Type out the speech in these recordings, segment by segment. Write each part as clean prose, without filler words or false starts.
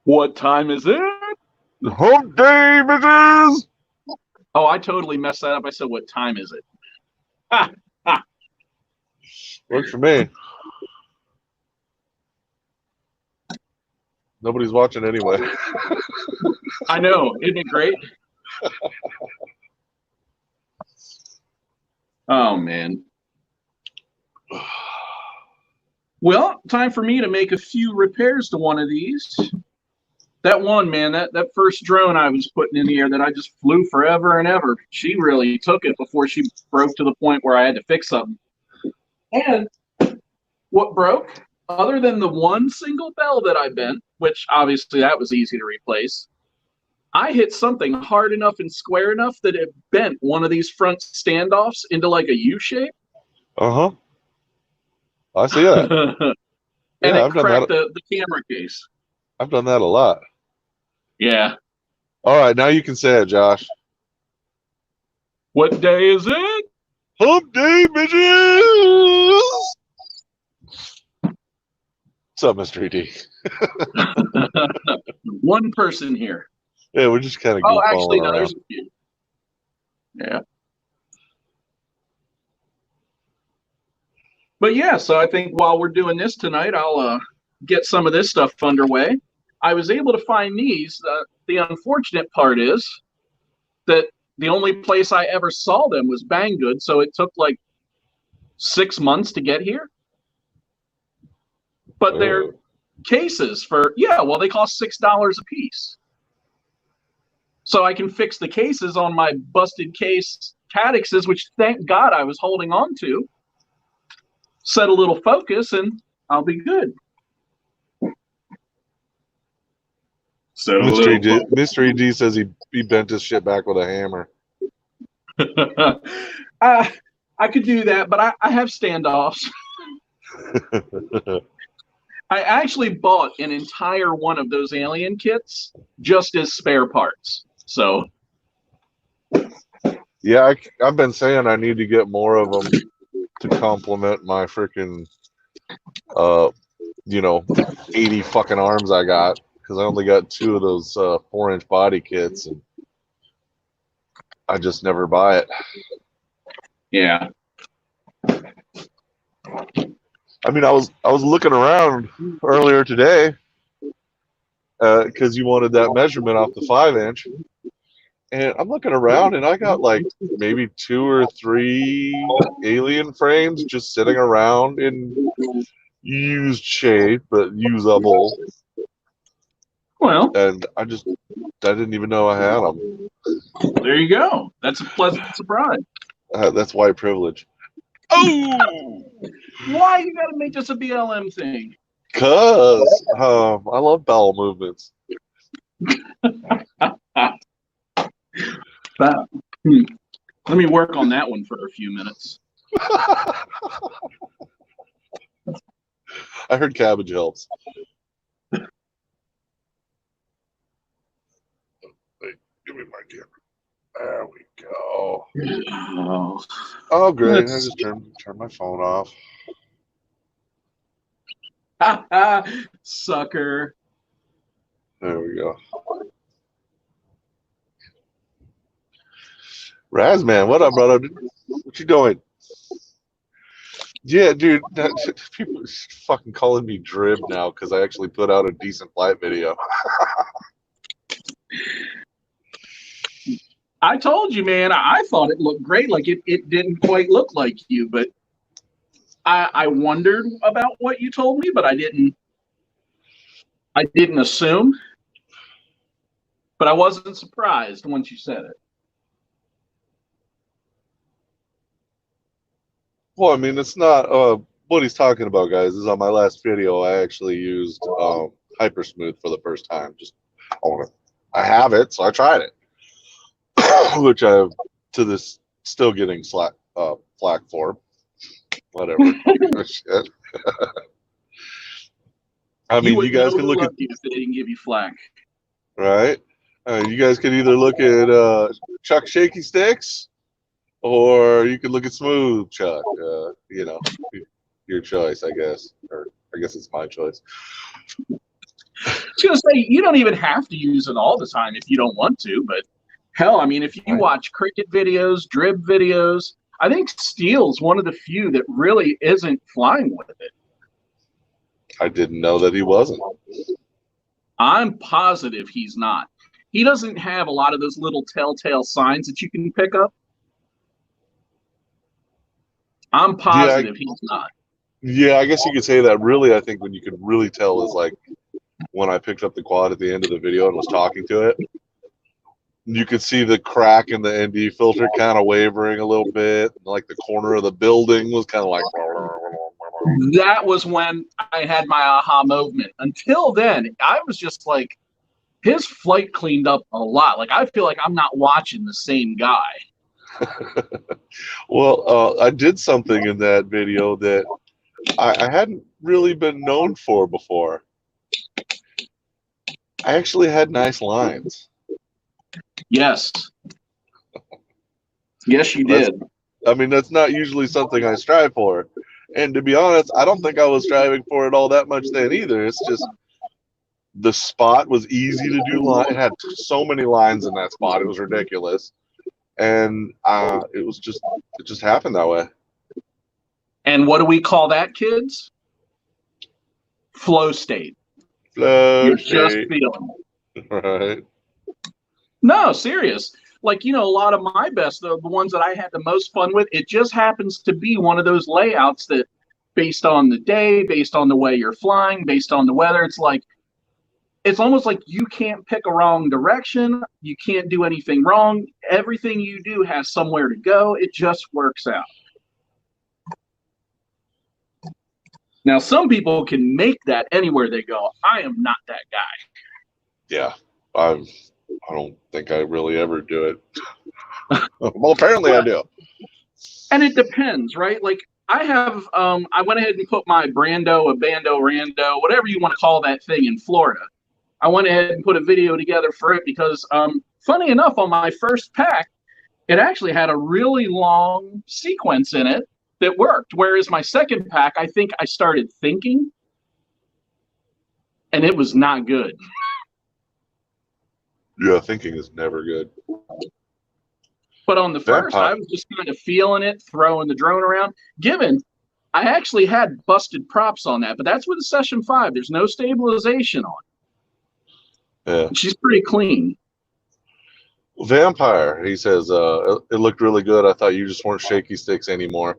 What time is it? Hump day, bitches! Oh, I totally messed that up. I said, what time is it? Ha, ha. Works for me. Nobody's watching anyway. I know. Isn't it great? Oh, man. Well, time for me to make a few repairs to one of these. That one, man, that first drone I was putting in the air that I just flew forever and ever, she really took it before she broke to the point where I had to fix something. And what broke, other than the one single bell that I bent, which obviously that was easy to replace, I hit something hard enough and square enough that it bent one of these front standoffs into like a U shape. Uh-huh. I see that. And Yeah, it I've done that. cracked the camera case. I've done that a lot. Yeah. All right, now you can say it, Josh. What day is it? Hump day, bitches! What's up, Mr. ED? One person here. Yeah, we're just kind of Oh, goofballing actually, no, around. there's a few. Yeah. But yeah, so I think while we're doing this tonight, I'll get some of this stuff underway. I was able to find these. The unfortunate part is that the only place I ever saw them was Banggood, so it took like 6 months to get here. But they're cases for, yeah, well, they cost $6 a piece. So I can fix the cases on my busted case Cadixes, which thank God I was holding on to. Set a little focus, and I'll be good. Set a Mystery little D, focus. Mystery D says he bent his shit back with a hammer. I could do that, but I have standoffs. I actually bought an entire one of those alien kits just as spare parts. So Yeah, I've been saying I need to get more of them to complement my freaking, 80 fucking arms I got. Because I only got 2 of those 4-inch body kits, and I just never buy it. yeah. I mean, I was looking around earlier today because you wanted that measurement off the 5-inch, and I'm looking around and I got like maybe 2 or 3 alien frames just sitting around in used shape but usable, Well, and I didn't even know I had them. there you go. That's a pleasant surprise. That's white privilege. Oh, Why you gotta make this a BLM thing? cause I love bowel movements. Let me work on that one for a few minutes. I heard cabbage helps. Wait, give me my camera. There we go. Oh, Oh, great! I just turned my phone off. sucker. There we go. Razman, what up, brother? What you doing? Yeah, dude. People are fucking calling me drib now because I actually put out a decent flight video. I told you, man, I thought it looked great. Like it didn't quite look like you, but I wondered about what you told me, but I didn't assume. But I wasn't surprised once you said it. Well, I mean, it's not what he's talking about, guys. Is on my last video. I actually used Hypersmooth for the first time. I have it, so I tried it, which I've to this still getting flack for. Whatever. Shit. I mean, you guys can look at if they didn't give you flack. right. You guys can either look at Chuck Shaky Sticks, or you could look at Smooth Chuck. Your choice, I guess, or I guess it's my choice. was going to say, you don't even have to use it all the time if you don't want to, but hell, I mean, if you watch cricket videos, drib videos, I think Steele's one of the few that really isn't flying with it. I didn't know that he wasn't. I'm positive he's not. He doesn't have a lot of those little telltale signs that you can pick up. I'm positive he's not. Yeah, I guess you could say that. Really, I think when you could really tell is like when I picked up the quad at the end of the video and was talking to it. You could see the crack in the ND filter kind of wavering a little bit. Like the corner of the building was kind of like. That was when I had my aha moment. Until then, I was just like, his flight cleaned up a lot. Like, I feel like I'm not watching the same guy. Well, I did something in that video that I hadn't really been known for before. I actually had nice lines. Yes. Yes, you did. I mean, that's not usually something I strive for. And to be honest, I don't think I was striving for it all that much then either. It's just the spot was easy to do. It had so many lines in that spot. It was ridiculous. And it just happened that way. And what do we call that, kids? Flow state. You're just feeling it. Right. No, serious. Like, you know, a lot of my best, the ones that I had the most fun with, it just happens to be one of those layouts that based on the day, based on the way you're flying, based on the weather, it's almost like you can't pick a wrong direction. You can't do anything wrong. Everything you do has somewhere to go. It just works out. Now, some people can make that anywhere they go. I am not that guy. Yeah, I don't think I really ever do it. Well, apparently I do. And it depends, right? Like I have, I went ahead and put my Brando, a Bando, Rando, whatever you want to call that thing in Florida. I went ahead and put a video together for it because, funny enough, on my first pack, it actually had a really long sequence in it that worked. Whereas my second pack, I think I started thinking, and it was not good. Yeah, thinking is never good. But on the first, I was just kind of feeling it, throwing the drone around. Given I actually had busted props on that, but that's with a Session 5. There's no stabilization on it. Yeah. She's pretty clean. Vampire, he says, it looked really good. I thought you just weren't shaky sticks anymore.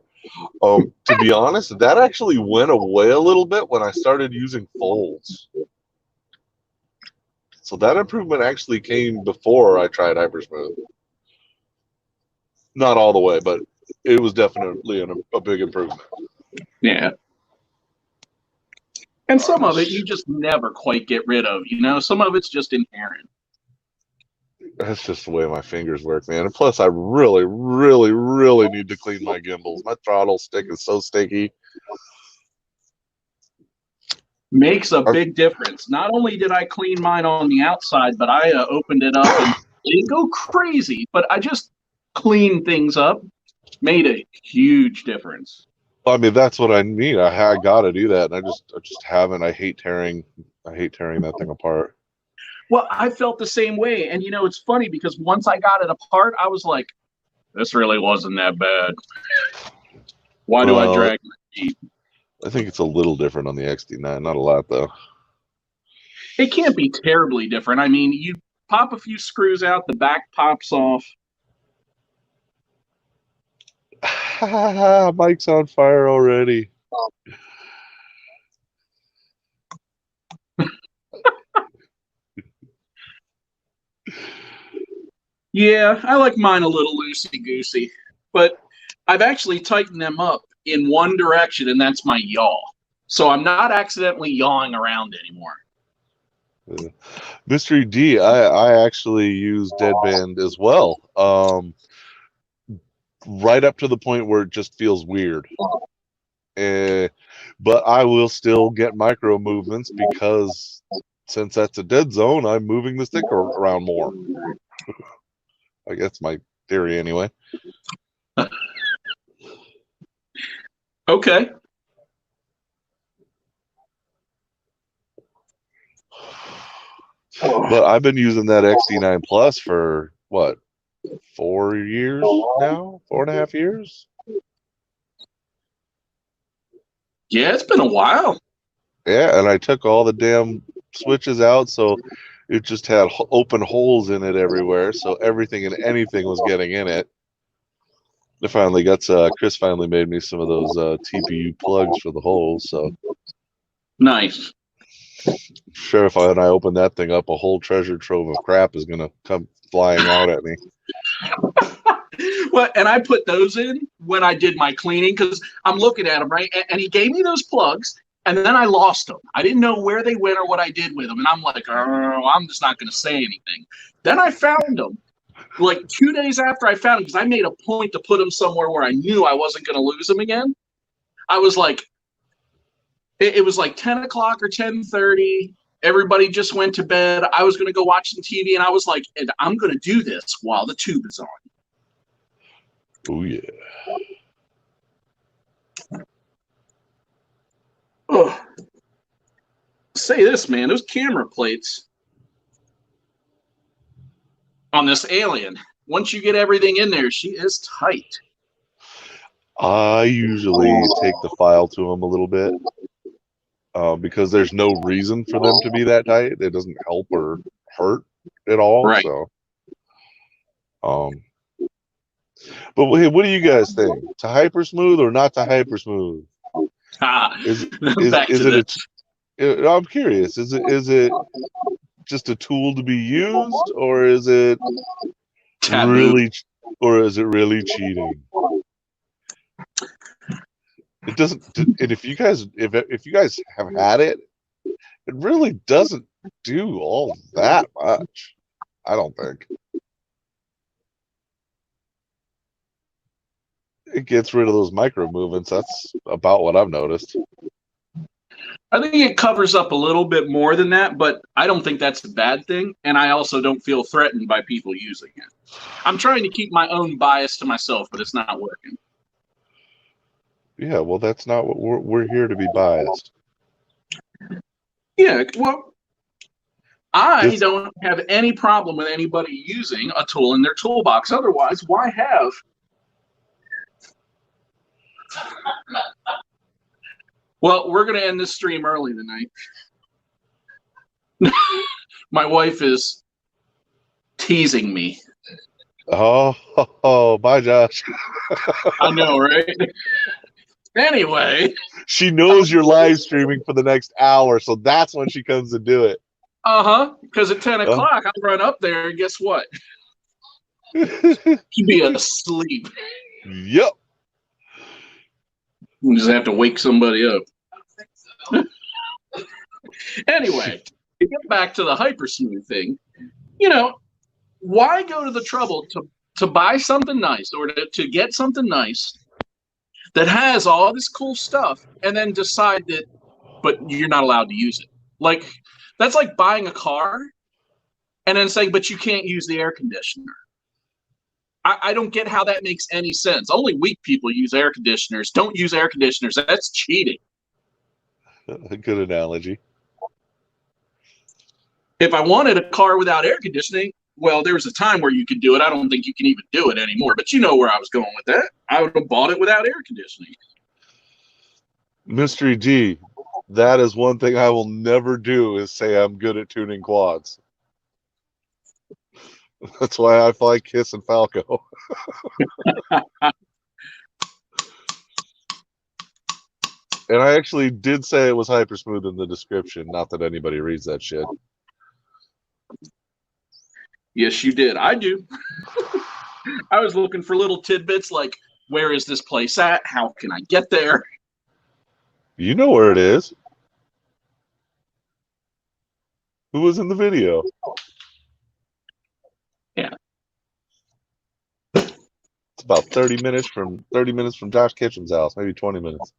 To be honest, that actually went away a little bit when I started using folds. So that improvement actually came before I tried Hypersmooth. Not all the way, but it was definitely a big improvement. Yeah. And some of it you just never quite get rid of, you know? Some of it's just inherent. That's just the way my fingers work, man. And plus, I really, really, really need to clean my gimbals. My throttle stick is so sticky. Makes a big difference. Not only did I clean mine on the outside, but I opened it up and it didn't go crazy, but I just cleaned things up. Made a huge difference. I mean, that's what I mean. I got to do that, and I just haven't. I hate tearing that thing apart. Well, I felt the same way, and you know, it's funny because once I got it apart, I was like, "This really wasn't that bad. Why do I drag my feet?" I think it's a little different on the XD9, not a lot though. It can't be terribly different. I mean, you pop a few screws out, the back pops off. Mike's on fire already. Yeah, I like mine a little loosey-goosey, but I've actually tightened them up in one direction, and that's my yaw. So I'm not accidentally yawing around anymore. Mystery D, I actually use deadband as well. Right up to the point where it just feels weird. But I will still get micro movements because since that's a dead zone, I'm moving the stick around more. I guess my theory anyway. Okay. But I've been using that XD9 Plus for what, 4 years now? 4.5 years? Yeah, it's been a while. Yeah, and I took all the damn switches out, so it just had open holes in it everywhere, so everything and anything was getting in it. I finally got Chris finally made me some of those TPU plugs for the holes, so Nice. sure, if I open that thing up, a whole treasure trove of crap is gonna come flying out at me. Well, and I put those in when I did my cleaning because I'm looking at them, right? And he gave me those plugs, and then I lost them. I didn't know where they went or what I did with them. And I'm like, oh, I'm just not going to say anything. Then I found them. Like 2 days after I found them, because I made a point to put them somewhere where I knew I wasn't going to lose them again. I was like, it was like 10 o'clock or 10:30. Everybody just went to bed. I was going to go watch some TV, and I was like, and I'm going to do this while the tube is on. Oh yeah. Oh, say this, man. Those camera plates on this alien, once you get everything in there, she is tight. I usually take the file to them a little bit because there's no reason for them to be that tight. It doesn't help or hurt at all. Right. So, but hey, what do you guys think? To hyper smooth or not to hyper smooth? Back to this. I'm curious. Is it just a tool to be used, or is it Taboo. really cheating? It doesn't. And if you guys have had it, it really doesn't do all that much. I don't think. It gets rid of those micro movements. That's about what I've noticed. I think it covers up a little bit more than that, but I don't think that's a bad thing. And I also don't feel threatened by people using it. I'm trying to keep my own bias to myself, but it's not working. Yeah, well, that's not what we're here to be biased. Yeah, well, I don't have any problem with anybody using a tool in their toolbox. Otherwise, why have? Well, we're going to end this stream early tonight. My wife is teasing me. Oh, bye, Josh. I know, right? Anyway. She knows you're live streaming for the next hour, so that's when she comes to do it. Because at 10 o'clock, I'll run up there, and guess what? She'd be asleep. Yep. You just have to wake somebody up. Anyway, to get back to the hypersmooth thing, why go to the trouble to buy something nice or to get something nice that has all this cool stuff and then decide that, but you're not allowed to use it? Like, that's like buying a car and then saying, but you can't use the air conditioner. I don't get how that makes any sense. Only weak people use air conditioners. Don't use air conditioners. That's cheating. A good analogy. If I wanted a car without air conditioning, well, there was a time where you could do it. I don't think you can even do it anymore. But you know where I was going with that. I would have bought it without air conditioning. Mystery G, that is one thing I will never do is say I'm good at tuning quads. That's why I fly Kiss and Falco. And I actually did say it was hypersmooth in the description. Not that anybody reads that shit. Yes, you did. I do. I was looking for little tidbits like, where is this place at? How can I get there? You know where it is. Who was in the video? Yeah. It's about 30 minutes from Josh Kitchen's house, maybe 20 minutes.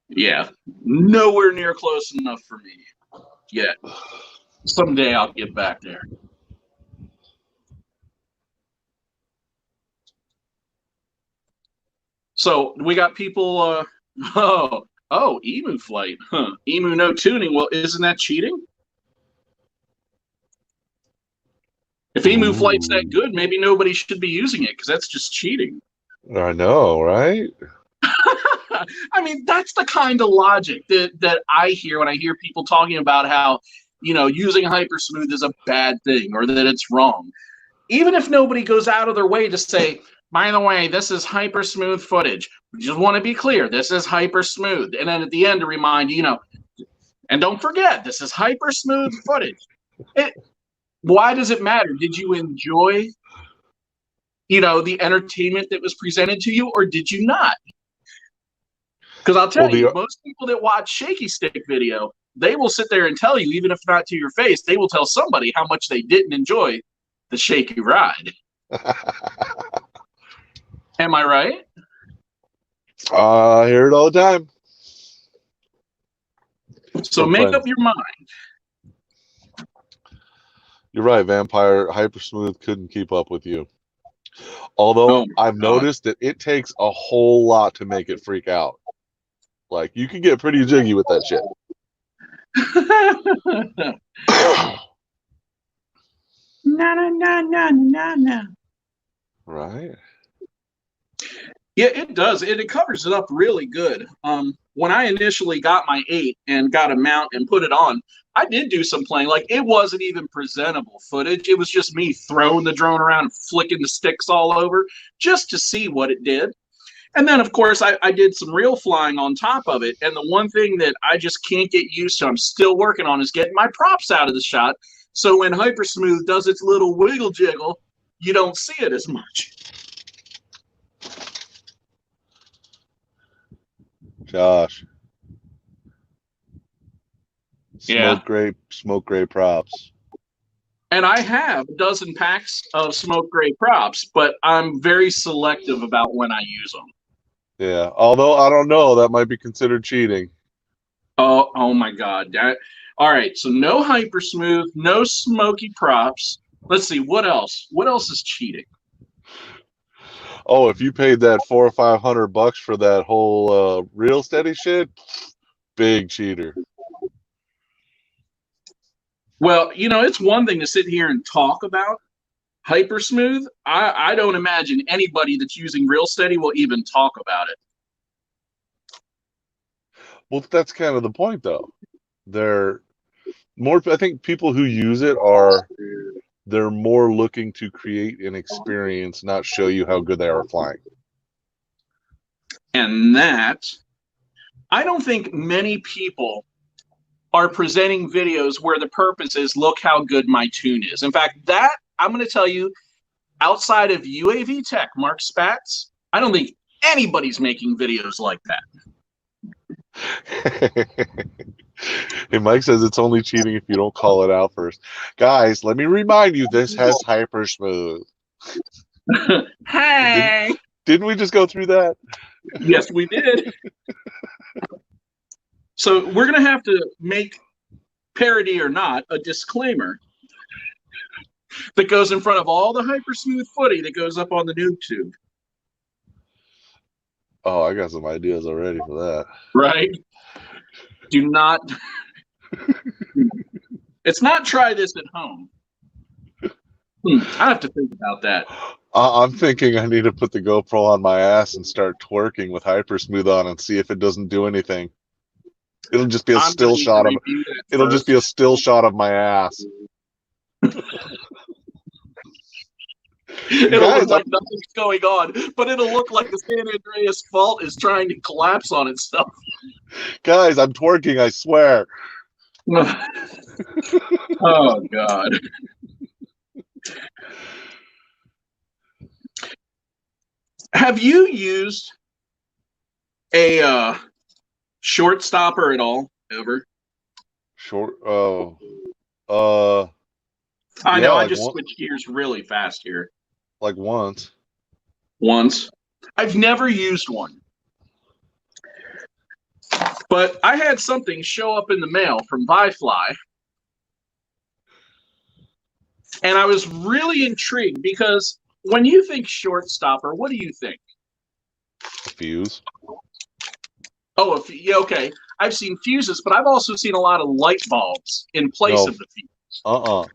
Yeah. Nowhere near close enough for me yet. Someday I'll get back there. So we got people Emu flight. Huh. Emu no tuning. Well, isn't that cheating? If Emu Flight's that Ooh. good, maybe nobody should be using it because that's just cheating. I know, right? I mean, that's the kind of logic that I hear when I hear people talking about how, using hypersmooth is a bad thing or that it's wrong. Even if nobody goes out of their way to say, by the way, this is hypersmooth footage. We just want to be clear, this is hypersmooth. And then at the end to remind you, and don't forget, this is hypersmooth footage. Why does it matter? Did you enjoy, the entertainment that was presented to you, or did you not? Because I'll tell you, most people that watch Shaky Stick video, they will sit there and tell you, even if not to your face, they will tell somebody how much they didn't enjoy the shaky ride. Am I right? I hear it all the time. So make up your mind. You're right, Vampire. Hypersmooth couldn't keep up with you. Although I've noticed that it takes a whole lot to make it freak out. Like, you can get pretty jiggy with that shit. No. Right? Yeah, it does. It covers it up really good. When I initially got my 8 and got a mount and put it on, I did do some playing. Like, it wasn't even presentable footage. It was just me throwing the drone around and flicking the sticks all over just to see what it did. And then, of course, I did some real flying on top of it. And the one thing that I just can't get used to, I'm still working on, is getting my props out of the shot. So when Hypersmooth does its little wiggle jiggle, you don't see it as much. Josh. Yeah. Smoke gray props. And I have a dozen packs of smoke gray props, but I'm very selective about when I use them. Yeah, although I don't know, that might be considered cheating. Oh my God. All right, so no hypersmooth, no smoky props. Let's see, what else? What else is cheating? Oh, if you paid that $400 or $500 for that whole real steady shit, big cheater. Well, it's one thing to sit here and talk about hypersmooth. I don't imagine anybody that's using real steady will even talk about it. Well, that's kind of the point, though. I think people who use it they're more looking to create an experience, not show you how good they are flying. And that, I don't think many people are presenting videos where the purpose is, look how good my tune is. In fact, that, I'm going to tell you, outside of UAV Tech, Mark Spatz, I don't think anybody's making videos like that. Hey, Mike says it's only cheating if you don't call it out first. Guys, let me remind you, this has hypersmooth. Hey! Didn't we just go through that? Yes, we did. So we're going to have to make, parody or not, a disclaimer that goes in front of all the hypersmooth footy that goes up on the Noob Tube. Oh, I got some ideas already for that. Right? Do not. It's not try this at home. I have to think about that. I'm thinking I need to put the GoPro on my ass and start twerking with hypersmooth on and see if it doesn't do anything. It'll just be a still shot of. It'll just be a still shot of my ass. It'll look like nothing's going on, but it'll look like the San Andreas Fault is trying to collapse on itself. Guys, I'm twerking, I swear. Oh, God. Have you used a short stopper at all, ever? I know, I just switched gears really fast here. Like once. Once. I've never used one. But I had something show up in the mail from Vifly. And I was really intrigued because when you think short stopper, what do you think? Fuse. Oh, yeah, okay. I've seen fuses, but I've also seen a lot of light bulbs in place of the fuse.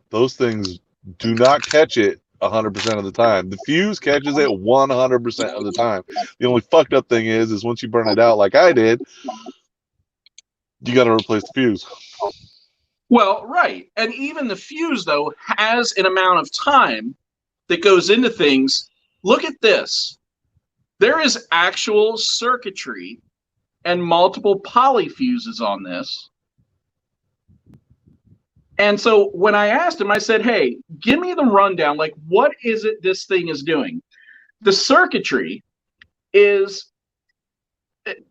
Those things do not catch it 100% of the time. The fuse catches it 100% of the time. The only fucked up thing is once you burn it out like I did, you got to replace the fuse. Well, right. And even the fuse, though, has an amount of time that goes into things. Look at this. There is actual circuitry and multiple polyfuses on this. And so when I asked him, I said, hey, give me the rundown. Like, what is it this thing is doing? The circuitry is,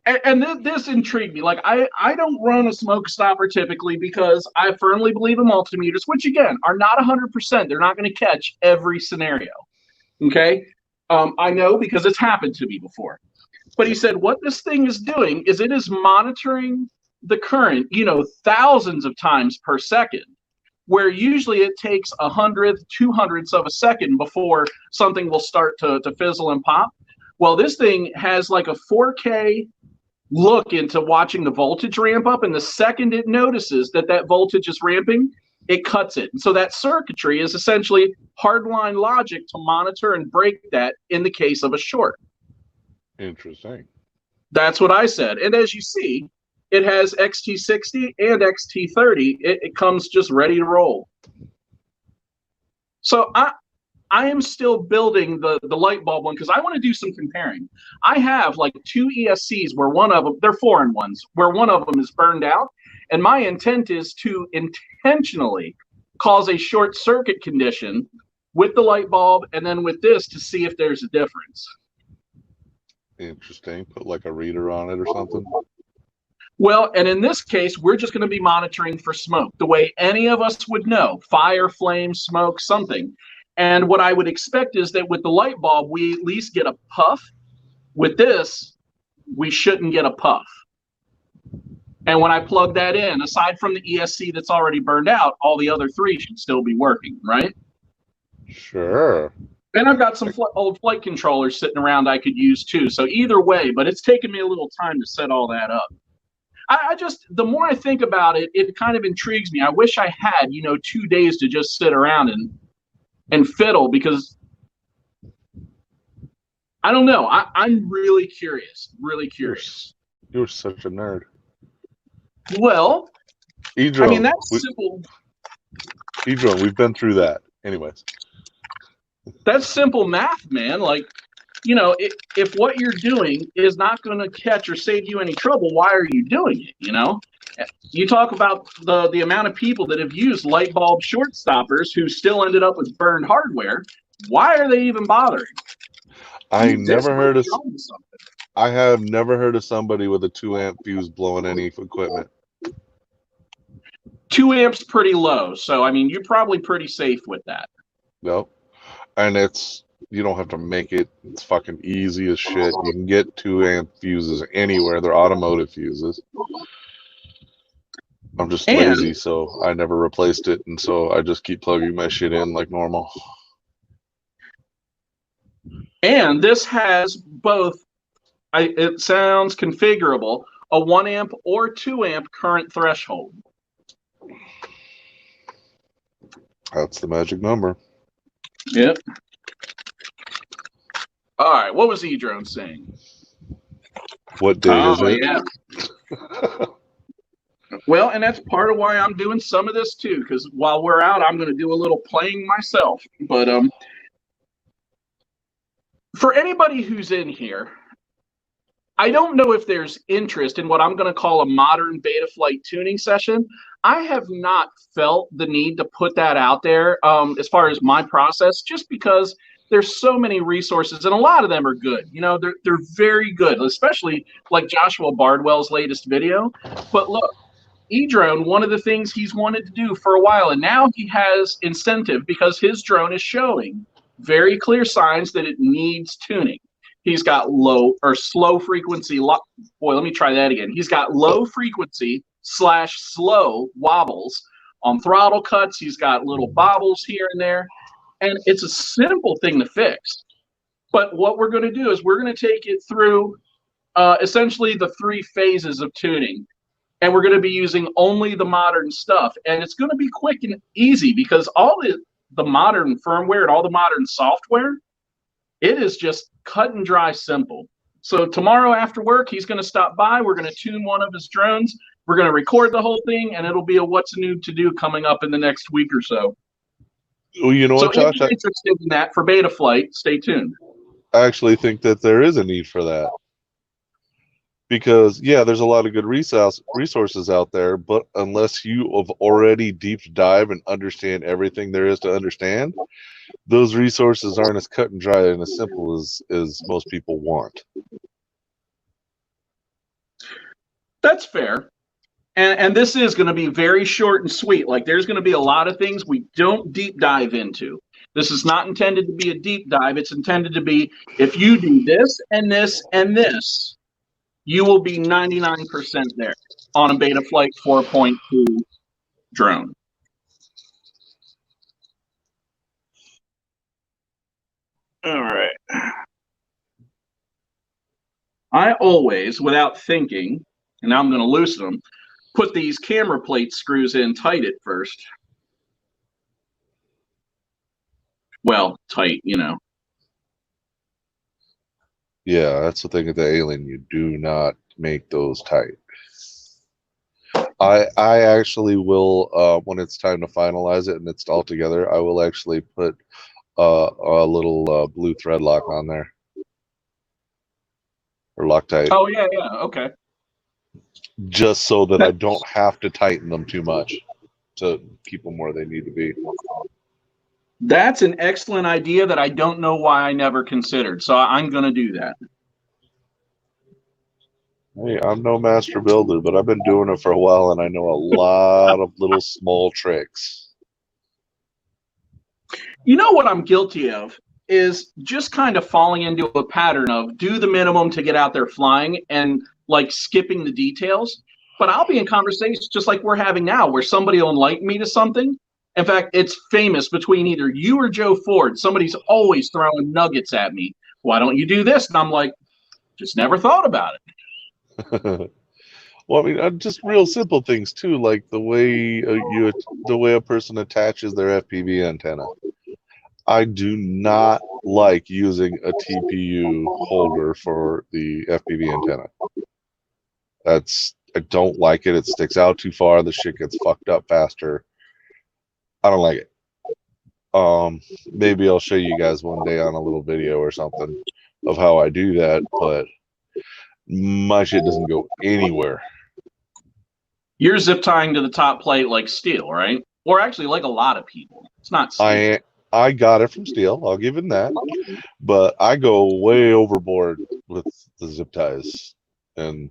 and this intrigued me. Like, I don't run a smoke stopper typically because I firmly believe in multimeters, which, again, are not 100%. They're not going to catch every scenario. Okay? I know because it's happened to me before. But he said what this thing is doing is it is monitoring the current, thousands of times per second, where usually it takes 100th, 200ths of a second before something will start to fizzle and pop. Well, this thing has like a 4K look into watching the voltage ramp up, and the second it notices that voltage is ramping, it cuts it. And so that circuitry is essentially hardline logic to monitor and break that in the case of a short. Interesting. That's what I said. And as you see, it has XT60 and XT30. It comes just ready to roll. So I am still building the light bulb one because I want to do some comparing. I have like 2 ESCs where one of them, they're foreign ones, where one of them is burned out. And my intent is to intentionally cause a short circuit condition with the light bulb and then with this to see if there's a difference. Interesting. Put like a reader on it or something. Well, and in this case, we're just going to be monitoring for smoke, the way any of us would know, fire, flame, smoke, something. And what I would expect is that with the light bulb, we at least get a puff. With this, we shouldn't get a puff. And when I plug that in, aside from the ESC that's already burned out, all the other 3 should still be working, right? Sure. And I've got some old flight controllers sitting around I could use too. So either way, but it's taken me a little time to set all that up. I just, the more I think about it, it kind of intrigues me. I wish I had, 2 days to just sit around and fiddle because I don't know. I'm really curious, really curious. You're such a nerd. Well, E-drone, I mean, that's simple. E-drone, we've been through that. Anyways. That's simple math, man. Like, if what you're doing is not going to catch or save you any trouble, why are you doing it, You talk about the amount of people that have used light bulb short stoppers who still ended up with burned hardware. Why are they even bothering? I have never heard of somebody with a 2-amp fuse blowing any equipment. 2 amps pretty low, so I mean you're probably pretty safe with that. Nope. And you don't have to make it. It's fucking easy as shit. You can get 2-amp fuses anywhere. They're automotive fuses. I'm just lazy, so I never replaced it, and so I just keep plugging my shit in like normal. And this has both, it sounds configurable, a 1 amp or 2 amp current threshold. That's the magic number. Yep. All right, what was E-drone saying? What day is it? Yeah. Well, and that's part of why I'm doing some of this too, because while we're out, I'm going to do a little playing myself. But for anybody who's in here, I don't know if there's interest in what I'm going to call a modern beta flight tuning session. I have not felt the need to put that out there as far as my process, just because there's so many resources, and a lot of them are good. They're very good, especially like Joshua Bardwell's latest video. But look, E-drone, one of the things he's wanted to do for a while, and now he has incentive because his drone is showing very clear signs that it needs tuning. He's got slow frequency. Boy, let me try that again. He's got low frequency / slow wobbles on throttle cuts. He's got little bobbles here and there. And it's a simple thing to fix. But what we're going to do is we're going to take it through essentially the 3 phases of tuning. And we're going to be using only the modern stuff. And it's going to be quick and easy because all the modern firmware and all the modern software, it is just cut and dry simple. So tomorrow after work, he's going to stop by. We're going to tune one of his drones. We're going to record the whole thing, and it'll be a What's New to Do coming up in the next week or so. Well, you know So what, Josh? if you're interested in that for beta flight, stay tuned. I actually think that there is a need for that. Because, yeah, there's a lot of good resources out there, but unless you have already deep dive and understand everything there is to understand, those resources aren't as cut and dry and as simple as most people want. That's fair. And this is going to be very short and sweet. Like, there's going to be a lot of things we don't deep dive into. This is not intended to be a deep dive. It's intended to be, if you do this and this and this, you will be 99% there on a Beta Flight 4.2 drone. All right. I always, without thinking, and now I'm going to loosen them, put these camera plate screws in tight at first. Well, tight, you know. Yeah, that's the thing with the Alien. You do not make those tight. I actually will, when it's time to finalize it and it's all together, I will actually put a little blue thread lock on there. Or Loctite. Oh, yeah, okay. Just so that I don't have to tighten them too much to keep them where they need to be. That's an excellent idea that I don't know why I never considered. So I'm going to do that. Hey, I'm no master builder, but I've been doing it for a while, and I know a lot of little small tricks. You know what I'm guilty of is just kind of falling into a pattern of do the minimum to get out there flying and like skipping the details. But I'll be in conversations just like we're having now where somebody will enlighten me to something. In fact, it's famous between either you or Joe Ford. Somebody's always throwing nuggets at me. Why don't you do this? And I'm like, just never thought about it. Well, I mean, just real simple things too, like the way the way a person attaches their FPV antenna. I do not like using a TPU holder for the FPV antenna. I don't like it. It sticks out too far. The shit gets fucked up faster. I don't like it. Maybe I'll show you guys one day on a little video or something of how I do that, but my shit doesn't go anywhere. You're zip tying to the top plate like steel, right? Or actually like a lot of people. It's not steel. I got it from steel. I'll give him that. But I go way overboard with the zip ties. And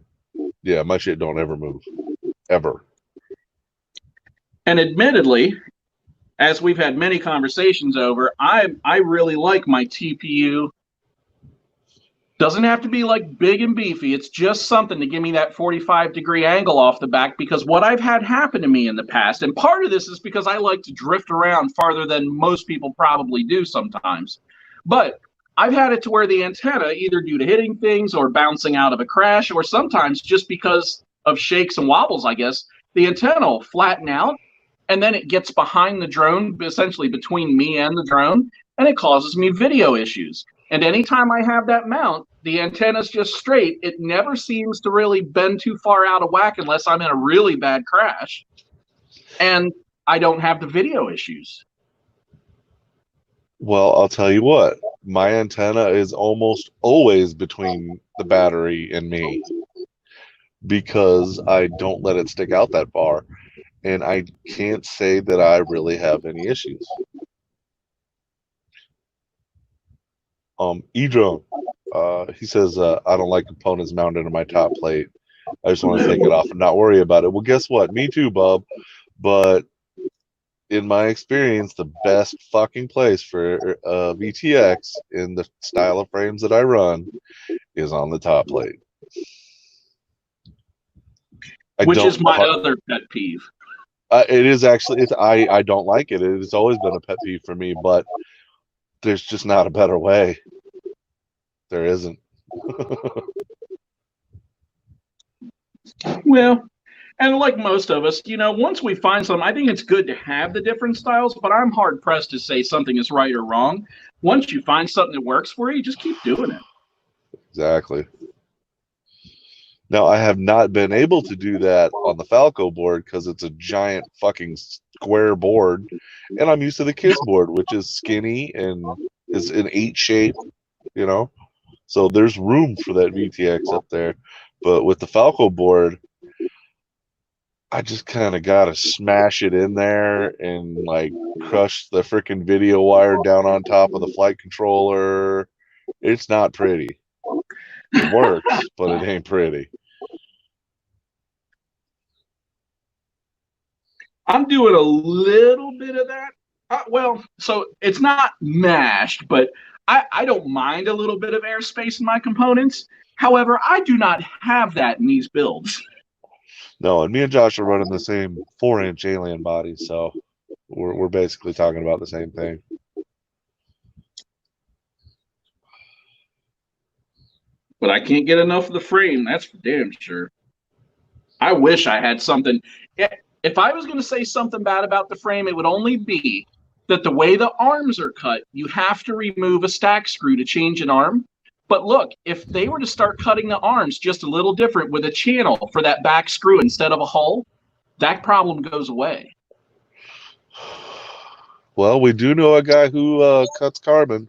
yeah, my shit don't ever move. Ever. And admittedly, as we've had many conversations over, I really like my TPU. Doesn't have to be like big and beefy. It's just something to give me that 45-degree angle off the back, because what I've had happen to me in the past, and part of this is because I like to drift around farther than most people probably do sometimes, but I've had it to where the antenna, either due to hitting things or bouncing out of a crash, or sometimes just because of shakes and wobbles, I guess, the antenna will flatten out, and then it gets behind the drone, essentially between me and the drone, and it causes me video issues. And anytime I have that mount, the antenna's just straight. It never seems to really bend too far out of whack unless I'm in a really bad crash. And I don't have the video issues. Well, I'll tell you what. My antenna is almost always between the battery and me because I don't let it stick out that far. And I can't say that I really have any issues. E-Drone, he says, I don't like components mounted on my top plate. I just want to take it off and not worry about it. Well, guess what? Me too, bub. But in my experience, the best fucking place for VTX in the style of frames that I run is on the top plate. Which is my other pet peeve. It is actually, I don't like it. It has always been a pet peeve for me, but there's just not a better way. There isn't. Well, And like most of us, once we find something, I think it's good to have the different styles, but I'm hard pressed to say something is right or wrong. Once you find something that works for you, just keep doing it. Exactly. Now, I have not been able to do that on the Falco board because it's a giant fucking square board, and I'm used to the Kiss board, which is skinny and is an 8 shape, you know? So there's room for that VTX up there. But with the Falco board, I just kind of got to smash it in there and like crush the freaking video wire down on top of the flight controller. It's not pretty. It works, but it ain't pretty. I'm doing a little bit of that. Well, so it's not mashed, but I don't mind a little bit of airspace in my components. However, I do not have that in these builds. No, and me and Josh are running the same 4-inch alien body, so we're basically talking about the same thing. But I can't get enough of the frame. That's for damn sure. I wish I had something. If I was going to say something bad about the frame, it would only be that the way the arms are cut, you have to remove a stack screw to change an arm. But look, if they were to start cutting the arms just a little different with a channel for that back screw instead of a hole, that problem goes away. Well, we do know a guy who cuts carbon.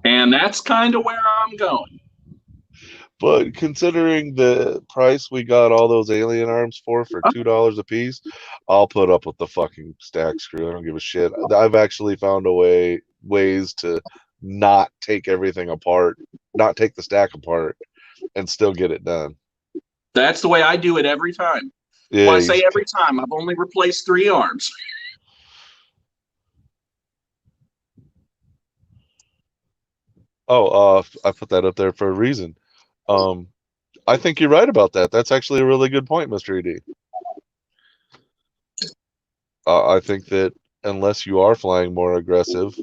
And that's kind of where I'm going. But considering the price we got all those alien arms for $2 a piece, I'll put up with the fucking stack screw. I don't give a shit. I've actually found ways to not take everything apart, not take the stack apart, and still get it done. That's the way I do it every time. Yeah, well, I say every time. I've only replaced 3 arms. Oh, I put that up there for a reason. I think you're right about that. That's actually a really good point, Mr. ED. I think that unless you are flying more aggressive,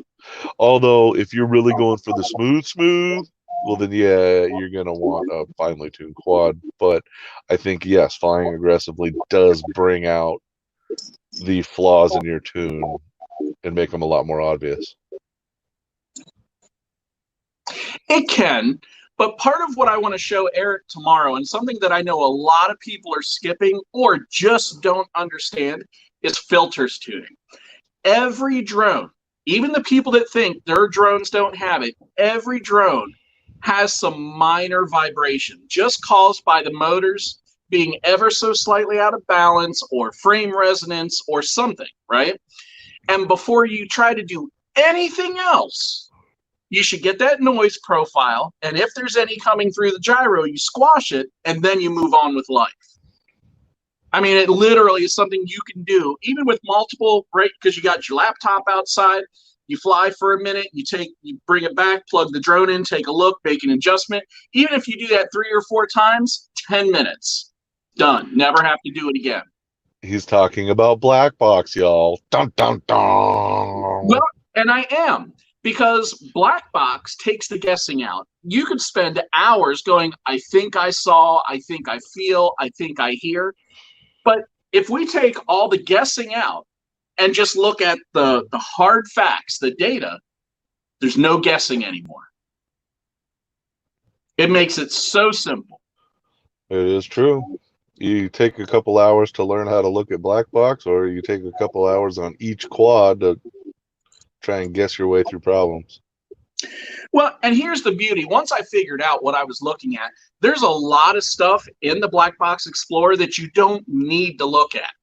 although if you're really going for the smooth, well then yeah, you're gonna want a finely tuned quad. But I think yes, flying aggressively does bring out the flaws in your tune and make them a lot more obvious. It can, but part of what I want to show Eric tomorrow, and something that I know a lot of people are skipping or just don't understand, is filters tuning. Every drone, even the people that think their drones don't have it, every drone has some minor vibration just caused by the motors being ever so slightly out of balance or frame resonance or something, right? And before you try to do anything else, you should get that noise profile, and if there's any coming through the gyro, you squash it, and then you move on with life. I mean, it literally is something you can do, even with multiple, right? Because you got your laptop outside, you fly for a minute, you bring it back, plug the drone in, take a look, make an adjustment. Even if you do that 3 or 4 times, 10 minutes, done. Never have to do it again. He's talking about black box, y'all. Dun dun dun. Well, and I am. Because black box takes the guessing out. You could spend hours going, I think I saw, I think I feel, I think I hear. But if we take all the guessing out and just look at the hard facts, the data, there's no guessing anymore. It makes it so simple. It is true. You take a couple hours to learn how to look at black box, or you take a couple hours on each quad to try and guess your way through problems. Well, and here's the beauty. Once I figured out what I was looking at, there's a lot of stuff in the Black Box Explorer that you don't need to look at,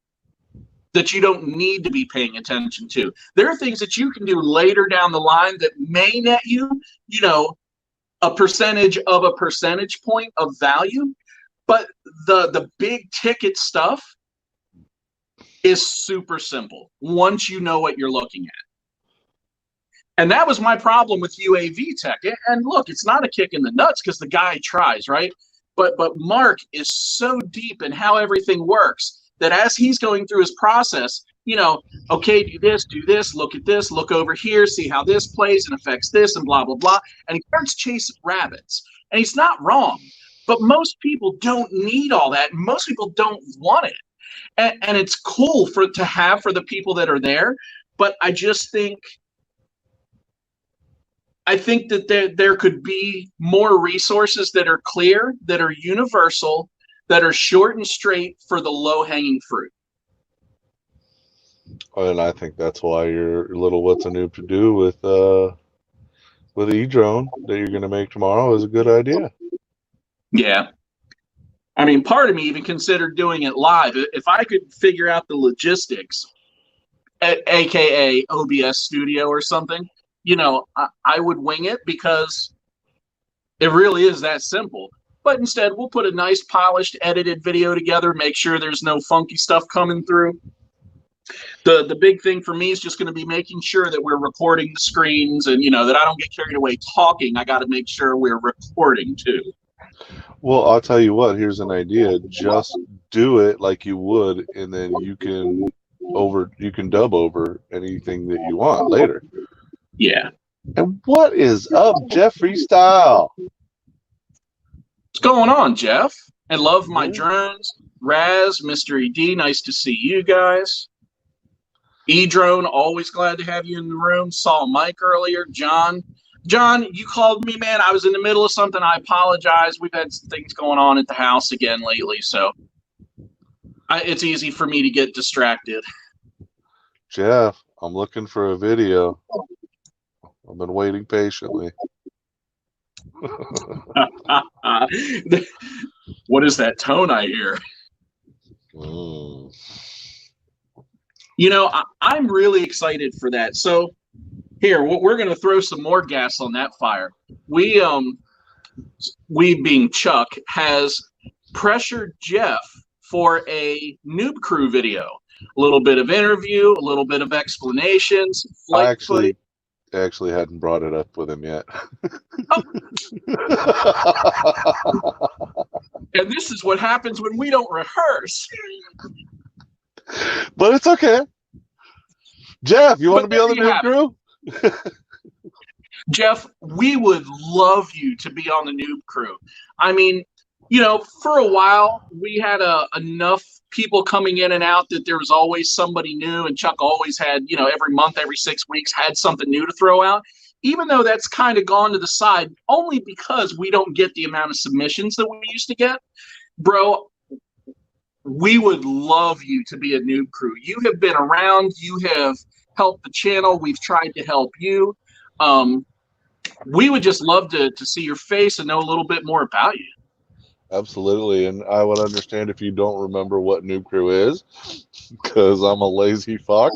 that you don't need to be paying attention to. There are things that you can do later down the line that may net you, a percentage of a percentage point of value. But the big ticket stuff is super simple once you know what you're looking at. And that was my problem with UAV tech. And look, it's not a kick in the nuts because the guy tries, right? But Mark is so deep in how everything works that as he's going through his process, okay, do this, look at this, look over here, see how this plays and affects this and blah, blah, blah. And he starts chasing rabbits. And he's not wrong. But most people don't need all that. Most people don't want it. And it's cool to have for the people that are there. But I think that there could be more resources that are clear, that are universal, that are short and straight for the low-hanging fruit. And I think that's why your little what's a noob to do with e-drone that you're going to make tomorrow is a good idea. Yeah. I mean, part of me even considered doing it live. If I could figure out the logistics, aka OBS Studio or something, I would wing it because it really is that simple. But instead, we'll put a nice, polished, edited video together, make sure there's no funky stuff coming through. The big thing for me is just going to be making sure that we're recording the screens and, that I don't get carried away talking. I got to make sure we're recording, too. Well, I'll tell you what, here's an idea. Just do it like you would, and then you can dub over anything that you want later. Yeah. And what is up, Jeffrey Style? What's going on, Jeff? I love my drones. Raz, Mr. ED, nice to see you guys. E-Drone, always glad to have you in the room. Saw Mike earlier. John, you called me, man. I was in the middle of something. I apologize. We've had some things going on at the house again lately, so it's easy for me to get distracted. Jeff, I'm looking for a video. I've been waiting patiently. What is that tone I hear? I'm really excited for that. So here, we're going to throw some more gas on that fire. We being Chuck, has pressured Jeff for a Noob Crew video. A little bit of interview, a little bit of explanations. I actually hadn't brought it up with him yet. And this is what happens when we don't rehearse. But it's okay. Jeff, you want to be on the Noob Crew? Jeff, we would love you to be on the Noob Crew. I mean, for a while, we had enough people coming in and out that there was always somebody new, and Chuck always had, every month, every 6 weeks, had something new to throw out. Even though that's kind of gone to the side, only because we don't get the amount of submissions that we used to get. Bro, we would love you to be a Noob Crew. You have been around. You have helped the channel. We've tried to help you. We would just love to see your face and know a little bit more about you. Absolutely, and I would understand if you don't remember what Noob Crew is, because I'm a lazy fuck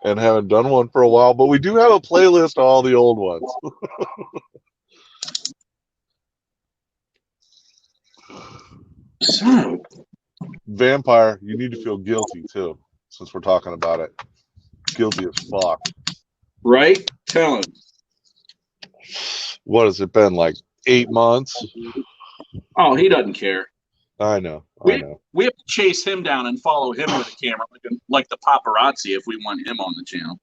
and haven't done one for a while, but we do have a playlist of all the old ones. Vampire, you need to feel guilty, too, since we're talking about it. Guilty as fuck. Right? Tell him. What has it been, like 8 months? Oh, he doesn't care. I know. We have to chase him down and follow him with a camera, like the paparazzi, if we want him on the channel.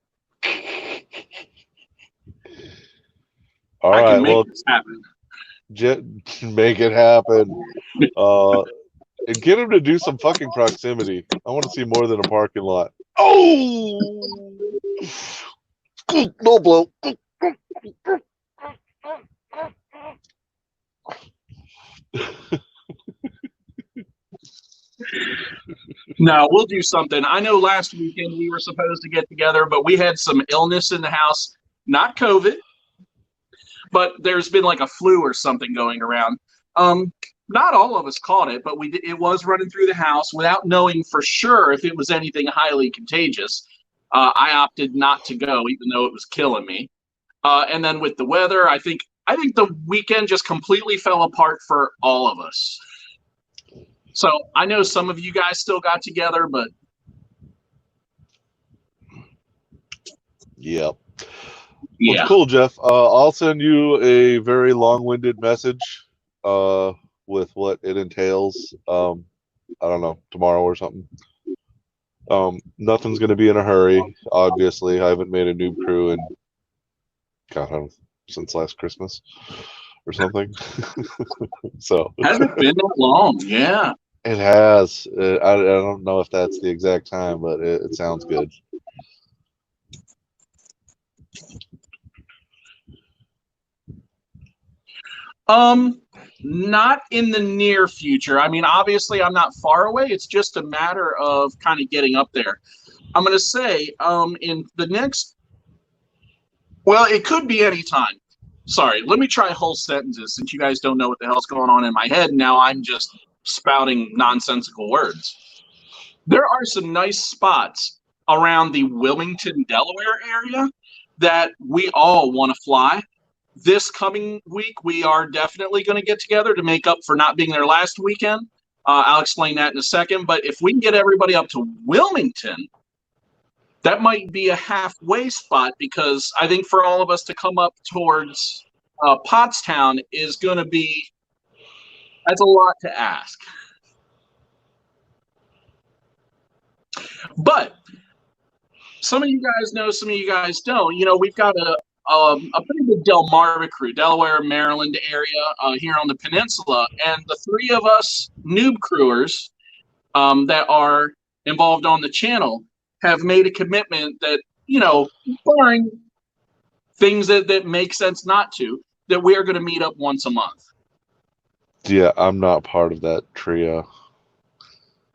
All right, I can make this happen. Make it happen. And get him to do some fucking proximity. I want to see more than a parking lot. Oh! No blow. No, we'll do something. I know last weekend we were supposed to get together, but we had some illness in the house. Not COVID, but there's been like a flu or something going around. Not all of us caught it, but it was running through the house without knowing for sure if it was anything highly contagious. I opted not to go, even though it was killing me. And then with the weather, I think the weekend just completely fell apart for all of us. So I know some of you guys still got together, but yep. Yeah. Well, cool, Jeff. I'll send you a very long-winded message with what it entails. I don't know, tomorrow or something. Nothing's going to be in a hurry, obviously. I haven't made a Noob Crew in, God, since last Christmas. or something. So Hasn't been that long. Yeah. it has. I don't know if that's the exact time, but it sounds good. Not in the near future. I mean, obviously, I'm not far away. It's just a matter of kind of getting up there. I'm going to say, in the next, well, it could be any time. Sorry, let me try whole sentences since you guys don't know what the hell's going on in my head. Now I'm just spouting nonsensical words. There are some nice spots around the Wilmington, Delaware area that we all want to fly. This coming week, we are definitely going to get together to make up for not being there last weekend. I'll explain that in a second. But if we can get everybody up to Wilmington, that might be a halfway spot, because I think for all of us to come up towards Pottstown is going to be, that's a lot to ask. But some of you guys know, some of you guys don't. You know, we've got a pretty good Delmarva crew, Delaware, Maryland area here on the peninsula. And the three of us Noob Crewers that are involved on the channel have made a commitment that, you know, barring things that make sense not to, that we are going to meet up once a month. Yeah, I'm not part of that trio.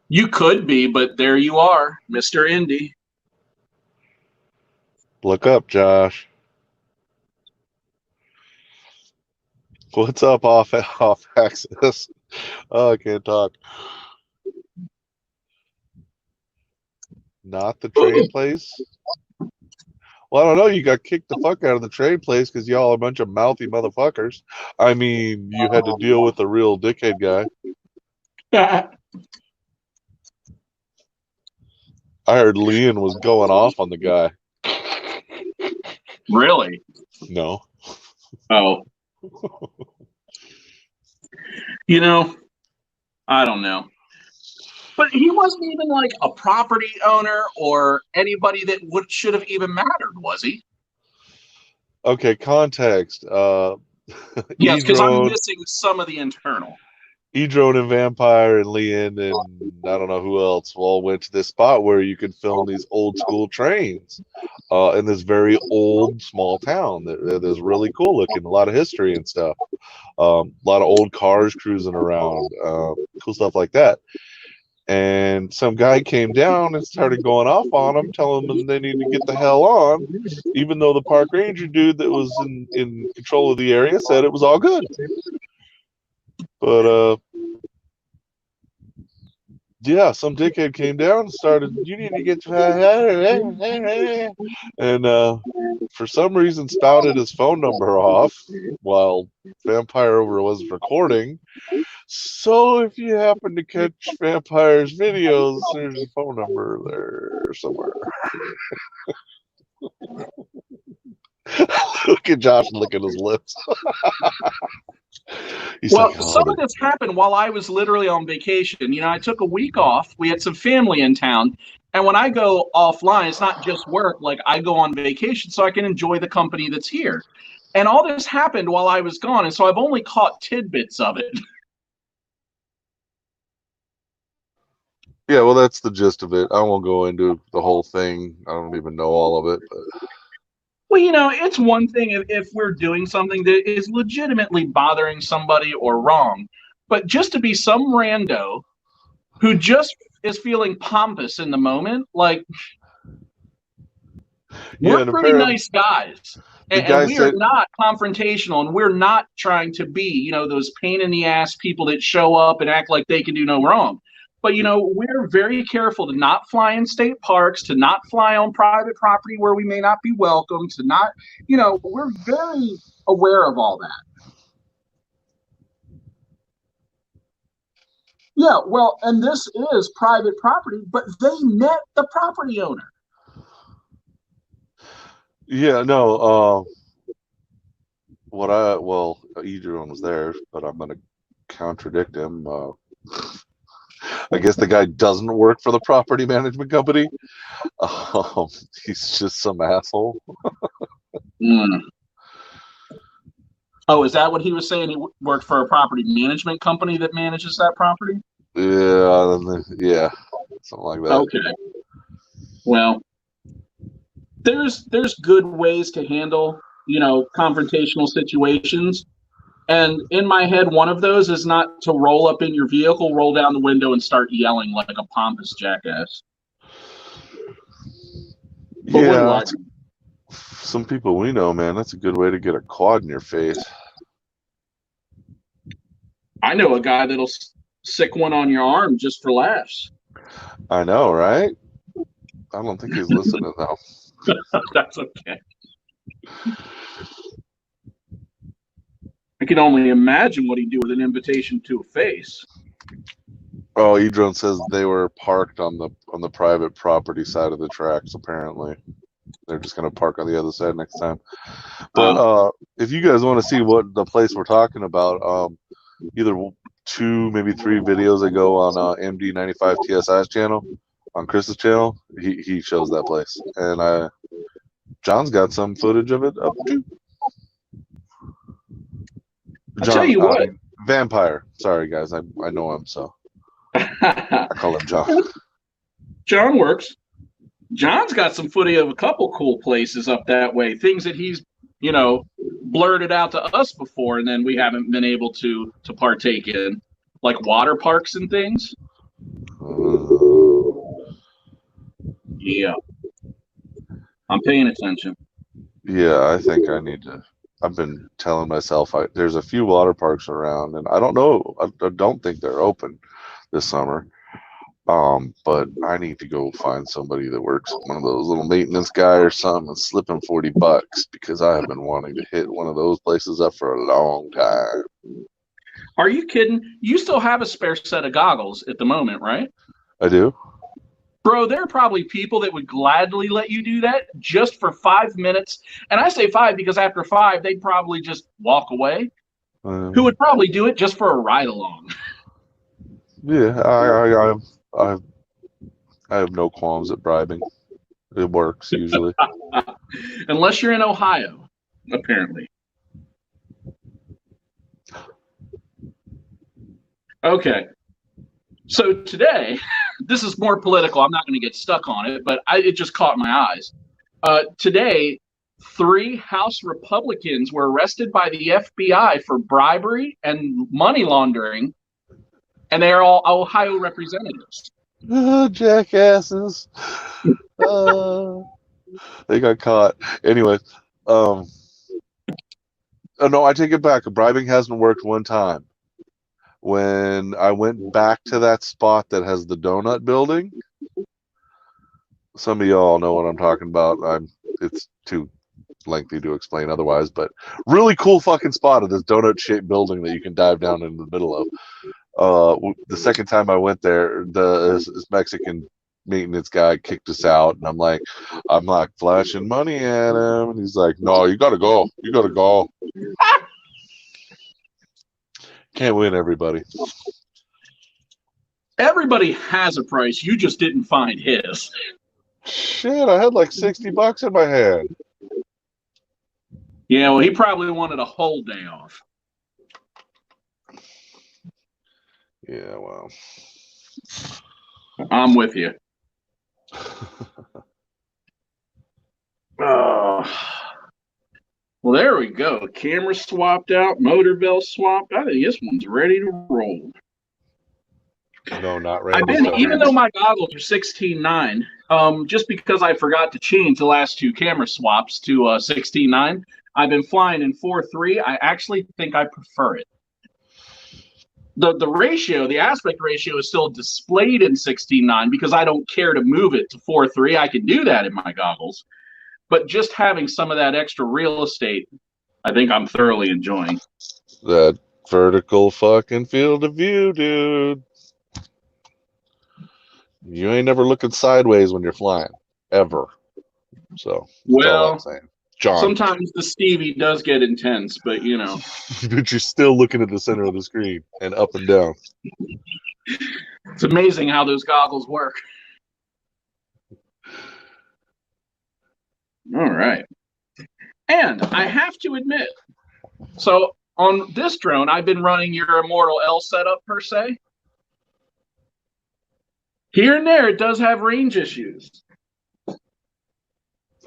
You could be, but there you are, Mr. Indy. Look up, Josh. What's up, off access? Oh, I can't talk. Not the trade place? Well, I don't know. You got kicked the fuck out of the trade place because y'all are a bunch of mouthy motherfuckers. I mean, you had to deal with a real dickhead guy. I heard Leon was going off on the guy. Really? No. Oh. You know, I don't know. But he wasn't even like a property owner or anybody that should have even mattered, was he? Okay, context. Yes, because I'm E-Drone, missing some of the internal. E-Drone and Vampire and Leon and I don't know who else all went to this spot where you could film these old school trains in this very old small town that is really cool looking, a lot of history and stuff. A lot of old cars cruising around, cool stuff like that. And some guy came down and started going off on them, telling them they need to get the hell on, even though the park ranger dude that was in control of the area said it was all good. But yeah, some dickhead came down and started, you need to get and for some reason spouted his phone number off while Vampire over was recording. So if you happen to catch Vampire's videos, there's a phone number there somewhere. Look at Josh licking his lips. Well, like, some of this happened while I was literally on vacation. You know, I took a week off. We had some family in town. And when I go offline, it's not just work. Like, I go on vacation so I can enjoy the company that's here. And all this happened while I was gone. And so I've only caught tidbits of it. Yeah, well, that's the gist of it. I won't go into the whole thing. I don't even know all of it. But... Well, you know, it's one thing if we're doing something that is legitimately bothering somebody or wrong. But just to be some rando who just is feeling pompous in the moment, like, we're pretty nice guys. And we are not confrontational, and we're not trying to be, you know, those pain in the ass people that show up and act like they can do no wrong. But, you know, we're very careful to not fly in state parks, to not fly on private property where we may not be welcome, to not, you know, we're very aware of all that. Yeah, well, and this is private property, but they met the property owner. Yeah, no. Well, Adrian was there, but I'm gonna contradict him. I guess the guy doesn't work for the property management company. He's just some asshole. Oh, is that what he was saying? He worked for a property management company that manages that property? Yeah, something like that. Okay. Well, there's good ways to handle, confrontational situations. And in my head, one of those is not to roll up in your vehicle, roll down the window, and start yelling like a pompous jackass. But what do Yeah, I do? some people we know, man, that's a good way to get a quad in your face. I know a guy that'll sick one on your arm just for laughs. I know, right? I don't think he's listening though. That's okay. I can only imagine what he'd do with an invitation to a face. Oh, Edron says they were parked on the private property side of the tracks. Apparently, they're just gonna park on the other side next time. But if you guys want to see what the place we're talking about, either 2, maybe 3 videos ago on MD95 TSI's channel, on Chris's channel, he shows that place, and John's got some footage of it up too. I'll tell you what. Vampire. Sorry guys, I know him, so I call him John. John works. John's got some footage of a couple cool places up that way. Things that he's, blurted out to us before, and then we haven't been able to partake in, like water parks and things. Yeah, I'm paying attention. Yeah, I think I need to. I've been telling myself there's a few water parks around, and I don't know. I don't think they're open this summer. But I need to go find somebody that works one of those little maintenance guy or something and slip him $40 because I have been wanting to hit one of those places up for a long time. Are you kidding? You still have a spare set of goggles at the moment, right? I do. Bro, there are probably people that would gladly let you do that just for 5 minutes. And I say 5 because after 5, they'd probably just walk away. Who would probably do it just for a ride along? Yeah, I have no qualms at bribing. It works usually. Unless you're in Ohio, apparently. Okay. So today, this is more political. I'm not going to get stuck on it, but it just caught my eyes. Today, 3 House Republicans were arrested by the FBI for bribery and money laundering, and they are all Ohio representatives. Oh, jackasses. They got caught. Anyway, oh no, I take it back. Bribing hasn't worked one time. When I went back to that spot that has the donut building, some of y'all know what I'm talking about. It's too lengthy to explain otherwise, but really cool fucking spot of this donut-shaped building that you can dive down in the middle of. The second time I went there, this Mexican maintenance guy kicked us out, and I'm like flashing money at him, and he's like, "No, you gotta go. You gotta go." Can't win, everybody. Everybody has a price. You just didn't find his. Shit, I had like $60 in my hand. Yeah, well, he probably wanted a whole day off. Yeah, well. I'm with you. Well, there we go. Camera swapped out, motor bell swapped. I think this one's ready to roll. No, not ready. Even though my goggles are 16:9, just because I forgot to change the last 2 camera swaps to 16:9, I've been flying in 4:3. I actually think I prefer it. The ratio, the aspect ratio, is still displayed in 16:9 because I don't care to move it to 4:3. I can do that in my goggles. But just having some of that extra real estate, I think I'm thoroughly enjoying. That vertical fucking field of view, dude. You ain't never looking sideways when you're flying, ever. So, that's all I'm saying. John. Sometimes the Stevie does get intense, but but you're still looking at the center of the screen and up and down. It's amazing how those goggles work. All right. And I have to admit, so on this drone, I've been running your Immortal L setup per se. Here and there, it does have range issues.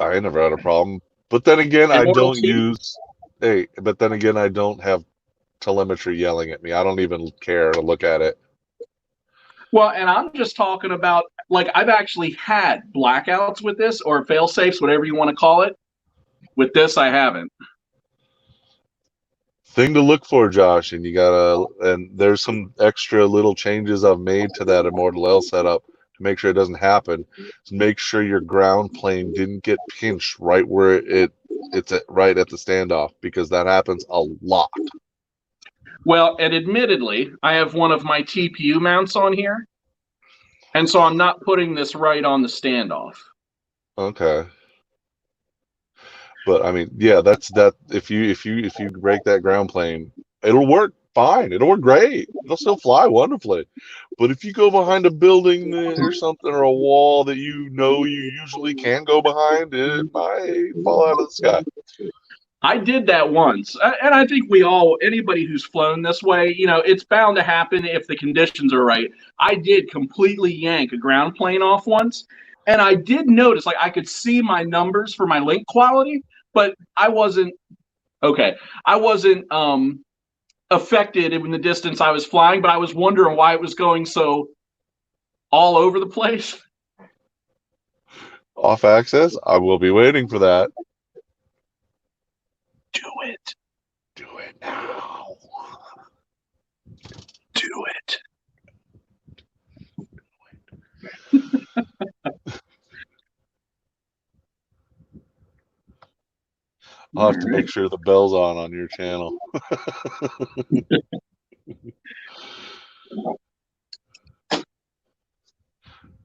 I never had a problem. But then again, I Immortal don't 2? use. Hey, but then again, I don't have telemetry yelling at me. I don't even care to look at it. Well, and I'm just talking about, like, I've actually had blackouts with this, or fail safes, whatever you want to call it. With this, I haven't. Thing to look for, Josh, and there's some extra little changes I've made to that Immortal L setup to make sure it doesn't happen. So make sure your ground plane didn't get pinched right where right at the standoff, because that happens a lot. Well, and admittedly, I have one of my TPU mounts on here, and so I'm not putting this right on the standoff. Okay. But I mean, yeah, that's that. If you break that ground plane, it'll work fine. It'll work great. It'll still fly wonderfully. But if you go behind a building or something, or a wall that you usually can go behind, it might fall out of the sky. I did that once, and I think anybody who's flown this way, it's bound to happen if the conditions are right. I did completely yank a ground plane off once, and I did notice, like, I could see my numbers for my link quality, but I wasn't affected in the distance I was flying, but I was wondering why it was going so all over the place. Off axis, I will be waiting for that. Do it. Do it now. Do it. I'll have to make sure the bell's on your channel.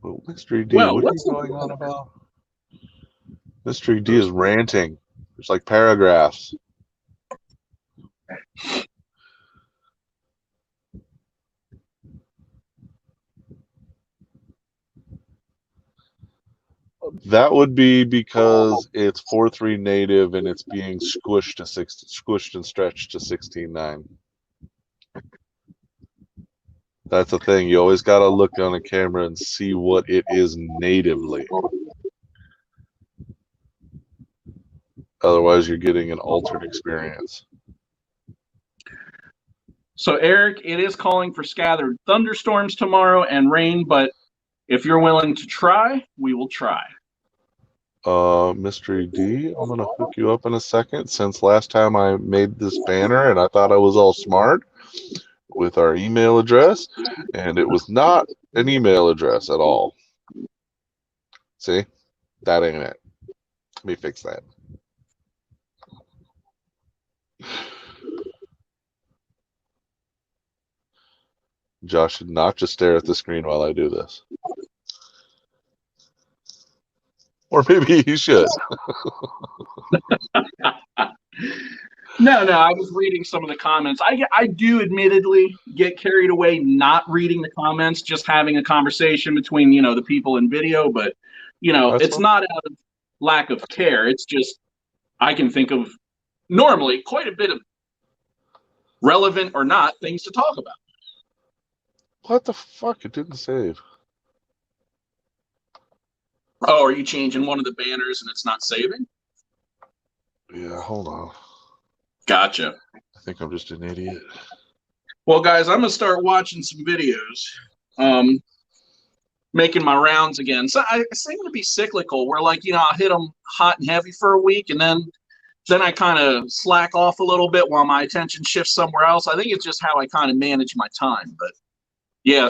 Well, Mystery D, what are you going on about? Mystery D is ranting. It's like paragraphs. That would be because it's 4.3 native and it's being squished and stretched to 16.9. That's the thing. You always got to look on a camera and see what it is natively. Otherwise, you're getting an altered experience. So, Eric, it is calling for scattered thunderstorms tomorrow and rain, but if you're willing to try, we will try. Mystery D, I'm going to hook you up in a second, since last time I made this banner and I thought I was all smart with our email address, and it was not an email address at all. See? That ain't it. Let me fix that. Josh should not just stare at the screen while I do this. Or maybe he should. No, I was reading some of the comments. I do admittedly get carried away not reading the comments, just having a conversation between, the people in video, but, it's not out of lack of care. It's just I can think of normally quite a bit of relevant or not things to talk about. What the fuck? It didn't save. Oh, are you changing one of the banners and it's not saving? Yeah, hold on. Gotcha. I think I'm just an idiot. Well, guys, I'm going to start watching some videos, making my rounds again. So I seem to be cyclical where, like, I'll hit them hot and heavy for a week, and then I kind of slack off a little bit while my attention shifts somewhere else. I think it's just how I kind of manage my time. But, yeah.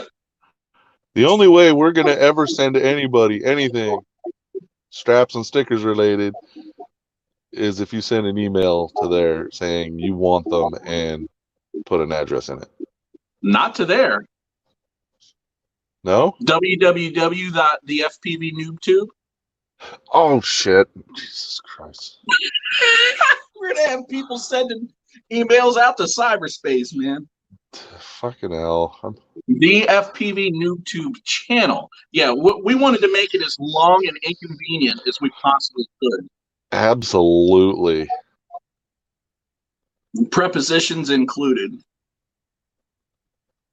The only way we're going to ever send anybody anything straps and stickers related is if you send an email to there saying you want them and put an address in it. Not to there. No? www.thefpvnoobtube. Oh, shit. Jesus Christ. We're going to have people sending emails out to cyberspace, man. Fucking hell. The FPV NoobTube channel. Yeah, we wanted to make it as long and inconvenient as we possibly could. Absolutely. Prepositions included.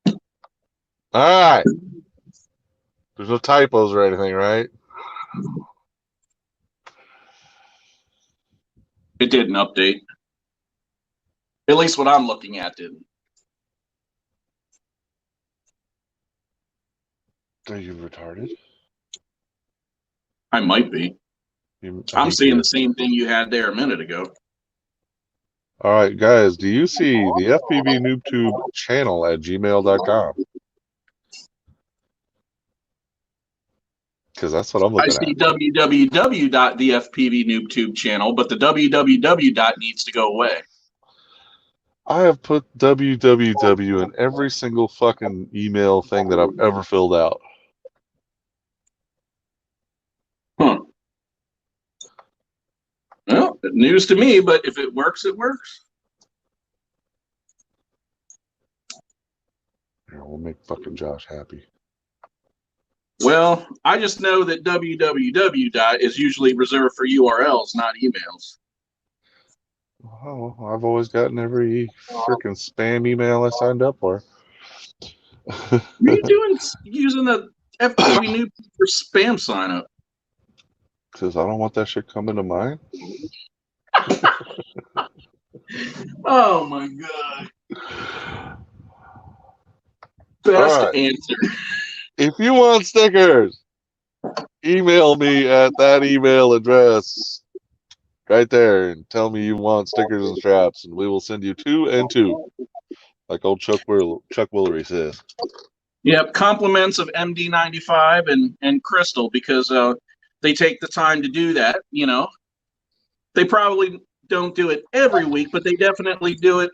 All right. There's no typos or anything, right? It didn't update. At least what I'm looking at didn't. Are you retarded? I might be. I'm seeing the same thing you had there a minute ago. All right, guys, do you see the FPV NoobTube channel at gmail.com? Because that's what I'm looking I see at. www.thefpvNoobTube channel, but the www dot needs to go away. I have put www in every single fucking email thing that I've ever filled out. Huh. Well, news to me, but if it works, it works. Here, we'll make fucking Josh happy. Well, I just know that www dot is usually reserved for URLs, not emails. Oh, I've always gotten every freaking spam email I signed up for. What are you doing using the FPV Noob for spam sign up? Because I don't want that shit coming to mine. Oh my god. Best answer. If you want stickers, email me at that email address right there and tell me you want stickers and straps, and we will send you 2 and 2, like old Chuck Willery says. Yep, compliments of MD95 and Crystal, because they take the time to do that. You know, they probably don't do it every week, but they definitely do it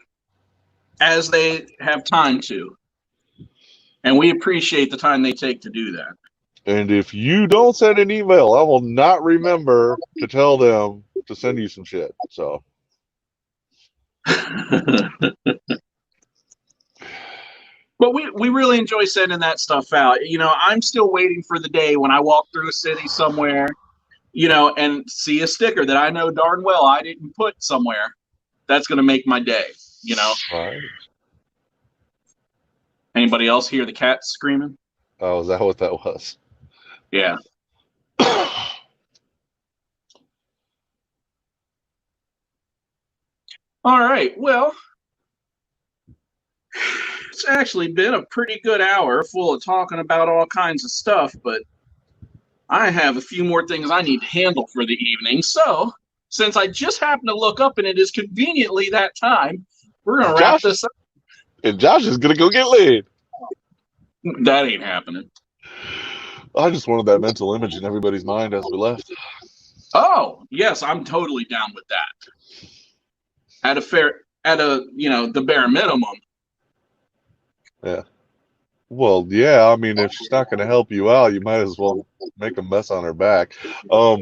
as they have time to. And we appreciate the time they take to do that. And if you don't send an email, I will not remember to tell them to send you some shit. So. But we really enjoy sending that stuff out. You know, I'm still waiting for the day when I walk through a city somewhere, you know, and see a sticker that I know darn well I didn't put somewhere. That's going to make my day, you know. Right. Anybody else hear the cat screaming? Oh, is that what that was? Yeah. All right. Well, it's actually been a pretty good hour full of talking about all kinds of stuff, but I have a few more things I need to handle for the evening. So, since I just happened to look up and it is conveniently that time, we're going to wrap this up. And Josh is going to go get laid. That ain't happening. I just wanted that mental image in everybody's mind as we left. Oh, yes, I'm totally down with that. You know, the bare minimum. Yeah. Well, yeah, I mean, if she's not going to help you out, you might as well make a mess on her back. God,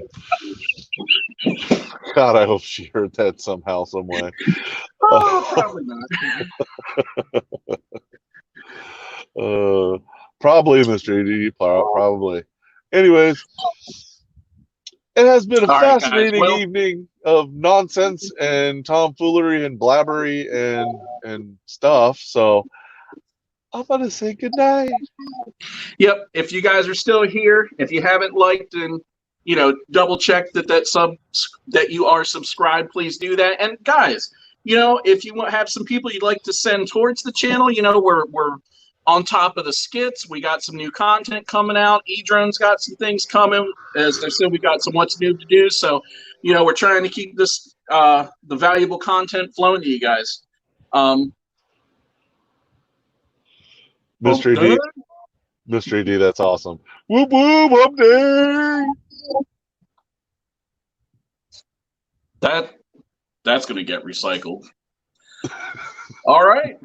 I hope she heard that somehow, some way. Oh, probably not. Probably, Mr. AD, probably. Anyways, it has been a fascinating evening of nonsense and tomfoolery and blabbery and stuff. So I'm going to say goodnight. Yep. If you guys are still here, if you haven't liked and, you know, double check that you are subscribed, please do that. And guys, you know, if you have some people you'd like to send towards the channel, you know, we're on top of the skits. We got some new content coming out. E-Drone's got some things coming. As I said, we got some what's new to do. So, you know, we're trying to keep this the valuable content flowing to you guys. Mr. D, Mr. D, that's awesome. Whoop whoop update. That's going to get recycled. All right.